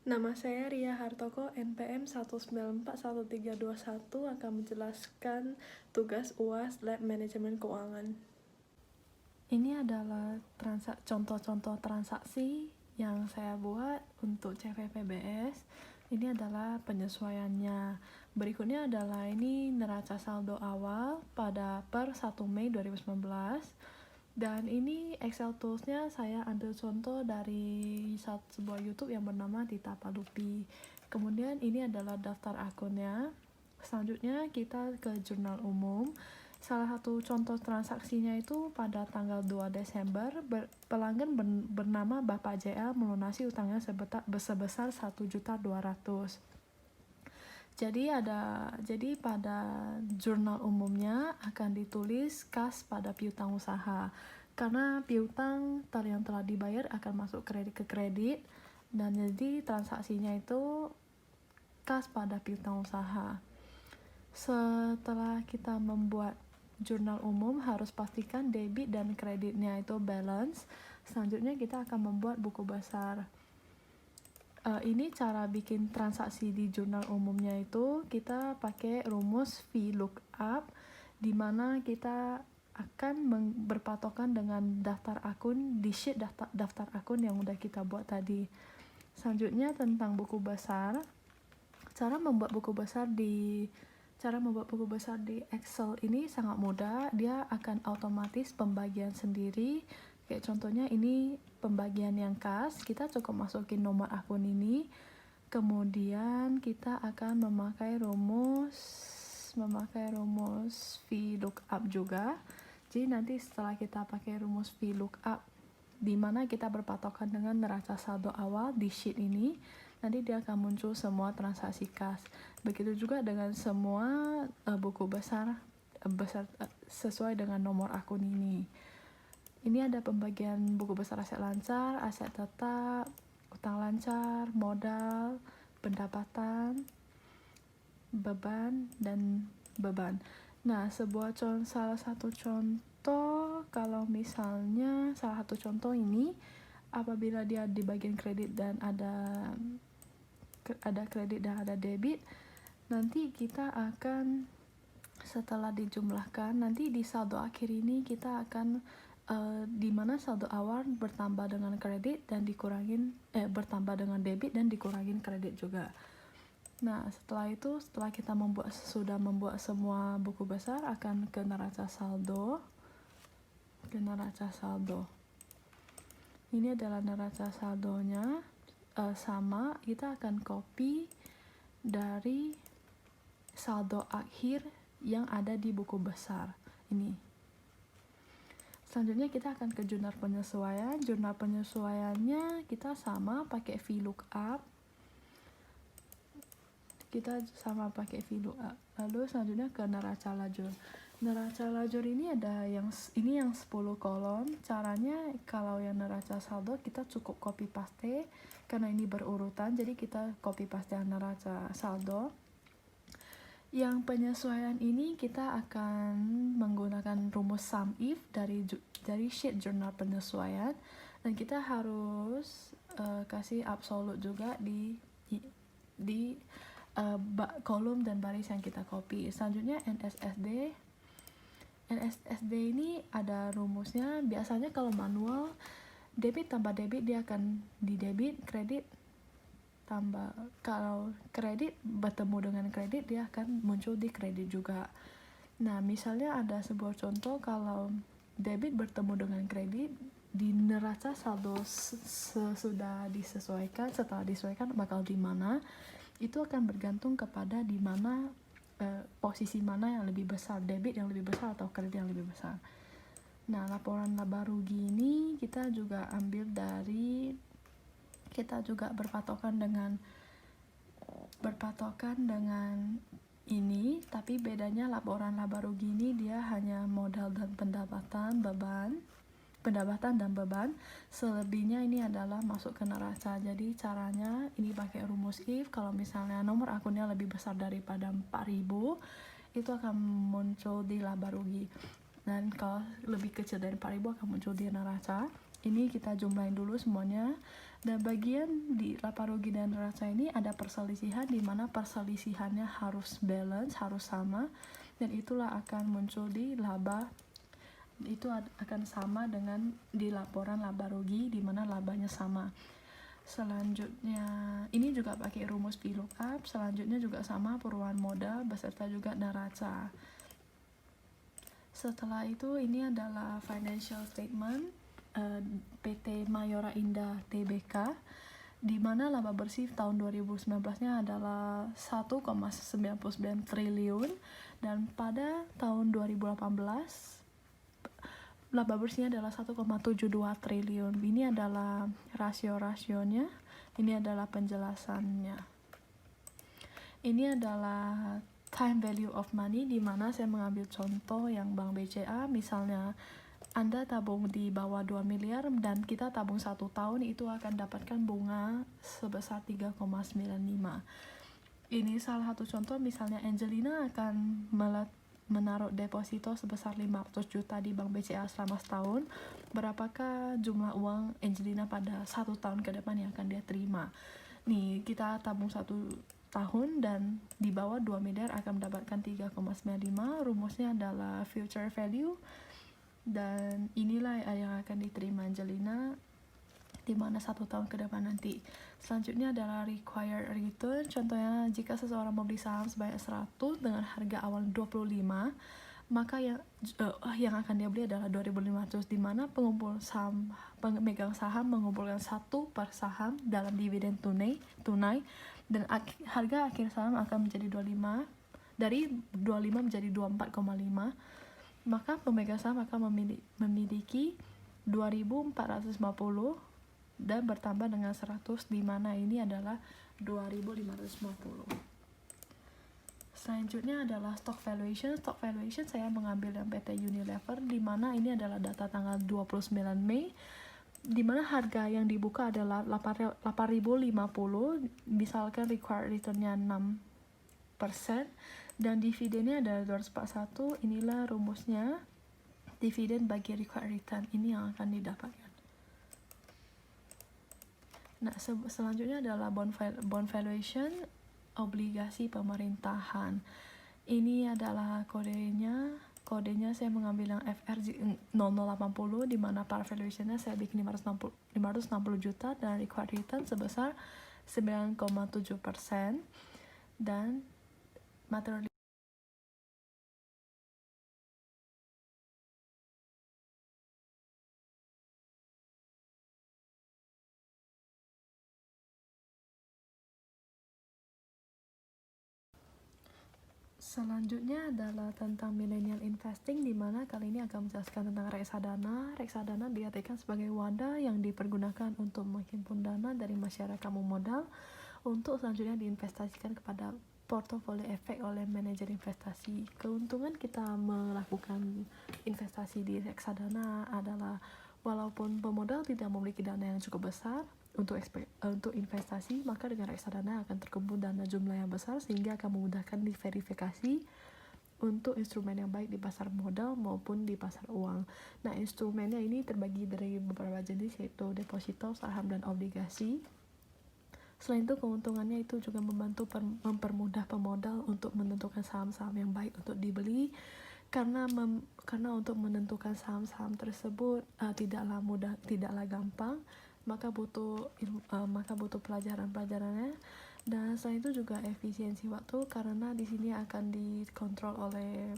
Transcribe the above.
Nama saya Ria Hartoko, NPM 1941321 akan menjelaskan tugas UAS Lab Manajemen Keuangan. Ini adalah contoh-contoh transaksi yang saya buat untuk CVPBS. Ini adalah penyesuaiannya. Berikutnya adalah ini neraca saldo awal pada per 1 Mei 2019. Dan ini Excel toolsnya saya ambil contoh dari sebuah YouTube yang bernama Tita Palupi. Kemudian ini adalah daftar akunnya. Selanjutnya kita ke jurnal umum. Salah satu contoh transaksinya itu pada tanggal 2 Desember, pelanggan bernama Bapak JL melunasi utangnya sebesar 1.200.000. Jadi pada jurnal umumnya akan ditulis kas pada piutang usaha. Karena piutang yang telah dibayar akan masuk kredit ke kredit, dan jadi transaksinya itu kas pada piutang usaha. Setelah kita membuat jurnal umum, harus pastikan debit dan kreditnya itu balance. Selanjutnya kita akan membuat buku besar. Ini cara bikin transaksi di jurnal umumnya itu kita pakai rumus VLOOKUP, di mana kita akan berpatokan dengan daftar akun di sheet daftar akun yang udah kita buat tadi. Selanjutnya tentang buku besar. Cara membuat buku besar di Excel ini sangat mudah. Dia akan otomatis pembagian sendiri. Kayak contohnya ini pembagian yang kas, kita cukup masukin nomor akun ini. Kemudian kita akan memakai rumus VLOOKUP juga. Jadi nanti setelah kita pakai rumus VLOOKUP, di mana kita berpatokan dengan neraca saldo awal di sheet ini, nanti dia akan muncul semua transaksi kas. Begitu juga dengan semua buku besar sesuai dengan nomor akun ini. Ini ada pembagian buku besar aset lancar, aset tetap, utang lancar, modal, pendapatan, beban, dan beban. Nah, salah satu contoh ini, apabila dia di bagian kredit dan ada kredit dan ada debit, nanti kita akan setelah dijumlahkan, nanti di saldo akhir ini kita akan di mana saldo awal bertambah dengan kredit dan bertambah dengan debit dan dikurangin kredit juga. Nah, setelah kita sudah membuat semua buku besar, akan ke neraca saldo. Ini adalah neraca saldonya. Sama, kita akan copy dari saldo akhir yang ada di buku besar ini. Selanjutnya kita akan ke jurnal penyesuaian. Jurnal penyesuaiannya kita sama pakai VLOOKUP. Lalu selanjutnya ke neraca lajur. Neraca lajur ini ada yang 10 kolom. Caranya kalau yang neraca saldo kita cukup copy paste, karena ini berurutan, jadi kita copy paste neraca saldo. Yang penyesuaian ini kita akan menggunakan rumus sum if dari sheet jurnal penyesuaian, dan kita harus kasih absolut juga di kolom dan baris yang kita copy. Selanjutnya NSSD ini ada rumusnya. Biasanya kalau manual, debit tambah debit dia akan di debit, kredit tambah, kalau kredit bertemu dengan kredit dia akan muncul di kredit juga. Nah, misalnya ada sebuah contoh, kalau debit bertemu dengan kredit di neraca saldo setelah disesuaikan bakal di mana, itu akan bergantung kepada di mana posisi mana yang lebih besar, debit yang lebih besar atau kredit yang lebih besar. Nah, laporan laba rugi ini kita juga berpatokan dengan ini, tapi bedanya laporan laba rugi ini dia hanya modal dan pendapatan dan beban. Selebihnya ini adalah masuk ke neraca. Jadi caranya ini pakai rumus if. Kalau misalnya nomor akunnya lebih besar daripada 4.000, itu akan muncul di laba rugi, dan kalau lebih kecil dari 4.000 akan muncul di neraca. Ini kita jumlahin dulu semuanya. Dan bagian di laba rugi dan neraca ini ada perselisihan, di mana perselisihannya harus balance, harus sama, dan itulah akan muncul di laba. Itu akan sama dengan di laporan laba rugi, di mana labanya sama. Selanjutnya ini juga pakai rumus VLOOKUP. Selanjutnya juga sama perubahan modal beserta juga neraca. Setelah itu ini adalah financial statement PT Mayora Indah Tbk, di mana laba bersih tahun 2019-nya adalah 1,99 triliun, dan pada tahun 2018 laba bersihnya adalah 1,72 triliun. Ini adalah rasio-rasionya, ini adalah penjelasannya. Ini adalah time value of money, di mana saya mengambil contoh yang Bank BCA. Misalnya Anda tabung di bawah 2 miliar dan kita tabung 1 tahun, itu akan dapatkan bunga sebesar 3,95. Ini salah satu contoh. Misalnya Angelina akan menaruh deposito sebesar 500 juta di Bank BCA selama setahun. Berapakah jumlah uang Angelina pada 1 tahun ke depan yang akan dia terima? Nih, kita tabung 1 tahun dan di bawah 2 miliar akan mendapatkan 3,95. Rumusnya adalah future value, dan inilah yang akan diterima Angelina di mana 1 tahun ke depan nanti. Selanjutnya adalah required return. Contohnya, jika seseorang membeli saham sebanyak 100 dengan harga awal 25, maka yang akan dia beli adalah 2.500, di mana pemegang saham mengumpulkan 1 per saham dalam dividen tunai, dan harga akhir saham akan menjadi 25, dari 25 menjadi 24,5. Maka pemegang saham akan memiliki 2.450 dan bertambah dengan 100, di mana ini adalah 2.550. Selanjutnya adalah stock valuation. Stock valuation saya mengambil yang PT Unilever, di mana ini adalah data tanggal 29 Mei, di mana harga yang dibuka adalah 8.050, misalkan required returnnya 6%, dan dividennya adalah 241. Inilah rumusnya, dividen bagi required return, ini yang akan didapatkan. Nah, selanjutnya adalah bond valuation, obligasi pemerintahan. Ini adalah kodenya saya mengambil yang FR 0080, di mana par valuationnya saya bikin 560 juta dan required return sebesar 9,7%, dan material. Selanjutnya adalah tentang millennial investing, di mana kali ini akan menjelaskan tentang reksadana. Reksadana diartikan sebagai wadah yang dipergunakan untuk menghimpun dana dari masyarakat modal untuk selanjutnya diinvestasikan kepada portofolio efek oleh manajer investasi. Keuntungan kita melakukan investasi di reksadana adalah walaupun pemodal tidak memiliki dana yang cukup besar untuk investasi, maka dengan reksadana akan terkumpul dana jumlah yang besar sehingga akan memudahkan diverifikasi untuk instrumen yang baik di pasar modal maupun di pasar uang. Nah, instrumennya ini terbagi dari beberapa jenis, yaitu deposito, saham, dan obligasi. Selain itu, keuntungannya itu juga membantu mempermudah pemodal untuk menentukan saham-saham yang baik untuk dibeli, karena untuk menentukan saham-saham tersebut tidaklah gampang, maka butuh pelajarannya. Dan selain itu juga efisiensi waktu, karena di sini akan dikontrol oleh